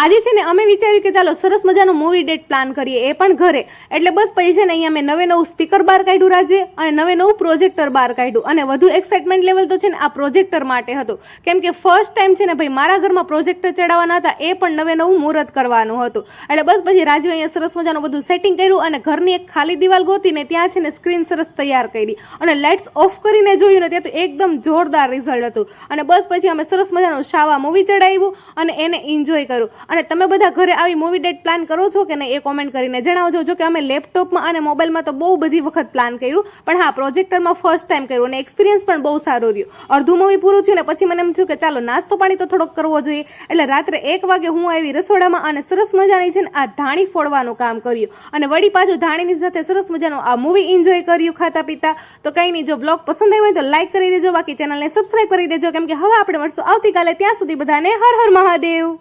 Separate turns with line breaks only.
આજે છે ને અમે વિચાર્યું કે ચાલો સરસ મજાનો મૂવી ડેટ પ્લાન કરીએ, એ પણ ઘરે. એટલે બસ પછી છે ને અહીંયા મેં નવું સ્પીકર બહાર કાઢ્યું રાજે, અને નવું પ્રોજેક્ટર બહાર કાઢ્યું. અને વધુ એક્સાઇટમેન્ટ લેવલ તો છે ને આ પ્રોજેક્ટર માટે હતું, કેમ કે ફર્સ્ટ ટાઈમ છે ને ભાઈ મારા ઘરમાં પ્રોજેક્ટર ચડાવવાના હતા, એ પણ નવું મુહૂર્ત કરવાનું હતું. એટલે બસ પછી રાજુ અહીંયા સરસ મજાનું બધું સેટિંગ કર્યું, અને ઘરની એક ખાલી દિવાલ ગોતીને ત્યાં છે ને સ્ક્રીન સરસ તૈયાર કરી, અને લાઇટ્સ ઓફ કરીને જોયું ને ત્યાં તો એકદમ જોરદાર રિઝલ્ટ હતું. અને બસ પછી અમે સરસ મજાનું શાવા મૂવી ચડાવ્યું અને એને એન્જોય કર્યું. અને તમે બધા ઘરે આવી મૂવી ડેટ પ્લાન કરો છો કે નહીં એ કોમેન્ટ કરીને જણાવજો. જો કે અમે લેપટોપમાં અને મોબાઈલમાં તો બહુ બધી વખત પ્લાન કર્યું, પણ હા પ્રોજેક્ટરમાં ફર્સ્ટ ટાઈમ કર્યું, અને એક્સપિરિયન્સ પણ બહુ સારું રહ્યું. અડધું મૂવી પૂરું થયું ને પછી મને એમ થયું કે ચાલો નાસ્તો પાણી તો થોડોક કરવો જોઈએ. એટલે રાત્રે 1 વાગે હું આવી રસોડામાં અને સરસ મજાની છે ને આ ધાણી ફોડવાનું કામ કર્યું, અને વળી પાછું ધાણીની સાથે સરસ મજાનું આ મૂવી એન્જોય કર્યું ખાતા પીતા. તો કંઈ નહીં, જો બ્લોગ પસંદ આવ્યો હોય તો લાઈક કરી દેજો, બાકી ચેનલને સબસ્ક્રાઈબ કરી દેજો, કેમ કે હવે આપણે મળશું આવતીકાલે. ત્યાં સુધી બધાને હર હર મહાદેવ.